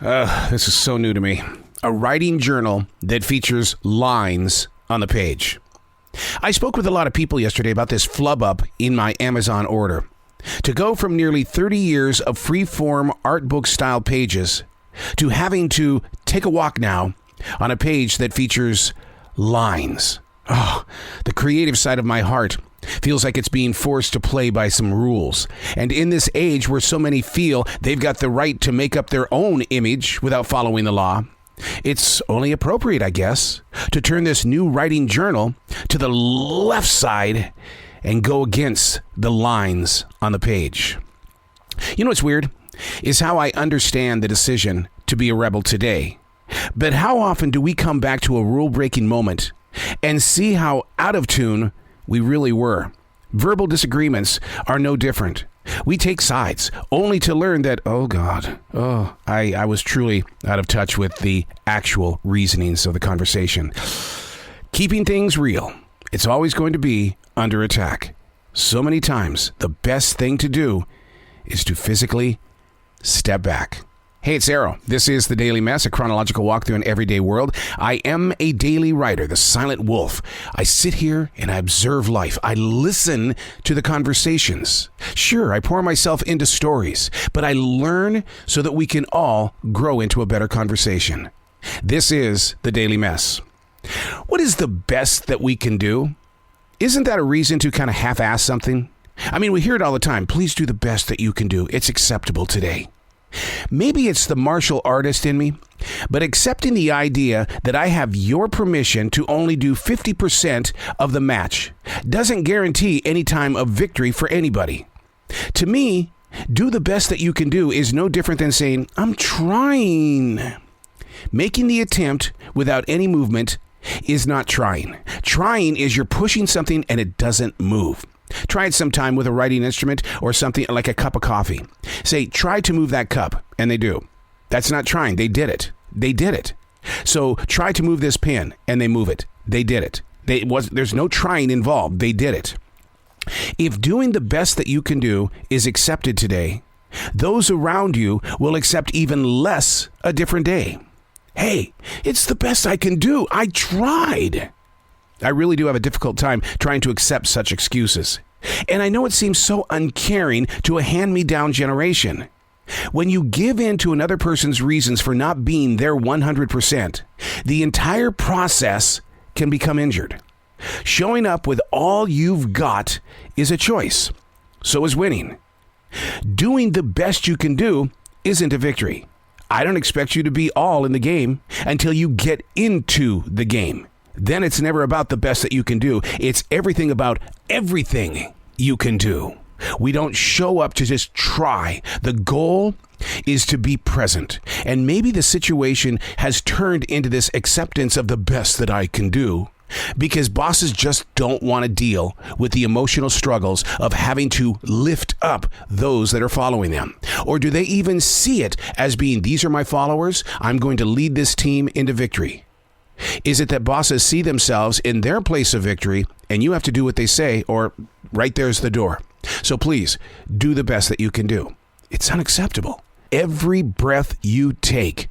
This is so new to me. A writing journal that features lines on the page. I spoke with a lot of people yesterday about this flub up in my Amazon order. To go from nearly 30 years of free-form art book style pages to having to take a walk now on a page that features lines. Oh, the creative side of my heart feels like it's being forced to play by some rules. And in this age where so many feel they've got the right to make up their own image without following the law, it's only appropriate, I guess, to turn this new writing journal to the left side and go against the lines on the page. You know what's weird? Is how I understand the decision to be a rebel today. But how often do we come back to a rule-breaking moment and see how out of tune we really were? Verbal disagreements are no different. We take sides, only to learn that, I was truly out of touch with the actual reasonings of the conversation. Keeping things real, it's always going to be under attack. So many times, the best thing to do is to physically step back. Hey, it's Arrow. This is The Daily Mess, a chronological walk through an everyday world. I am a daily writer, the silent wolf. I sit here and I observe life. I listen to the conversations. Sure, I pour myself into stories, but I learn so that we can all grow into a better conversation. This is The Daily Mess. What is the best that we can do? Isn't that a reason to kind of half-ass something? I mean, we hear it all the time. Please do the best that you can do. It's acceptable today. Maybe it's the martial artist in me, but accepting the idea that I have your permission to only do 50% of the match doesn't guarantee any time of victory for anybody. To me, do the best that you can do is no different than saying, I'm trying. Making the attempt without any movement is not trying. Trying is you're pushing something and it doesn't move. Try it sometime with a writing instrument or something like a cup of coffee. Say, try to move that cup, and they do. That's not trying. They did it. They did it. So try to move this pen, and they move it. They did it. There's no trying involved. They did it. If doing the best that you can do is accepted today, those around you will accept even less a different day. Hey, it's the best I can do. I tried. I really do have a difficult time trying to accept such excuses. And I know it seems so uncaring to a hand-me-down generation. When you give in to another person's reasons for not being their 100%, the entire process can become injured. Showing up with all you've got is a choice. So is winning. Doing the best you can do isn't a victory. I don't expect you to be all in the game until you get into the game. Then it's never about the best that you can do. It's everything about everything you can do. We don't show up to just try. The goal is to be present. And maybe the situation has turned into this acceptance of the best that I can do because bosses just don't want to deal with the emotional struggles of having to lift up those that are following them. Or do they even see it as being, these are my followers, I'm going to lead this team into victory? Is it that bosses see themselves in their place of victory and you have to do what they say, or right there's the door? So please, do the best that you can do. It's unacceptable. Every breath you take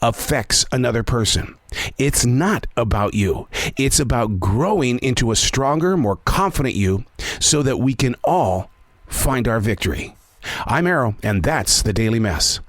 affects another person. It's not about you. It's about growing into a stronger, more confident you so that we can all find our victory. I'm Arrow, and that's The Daily Mess.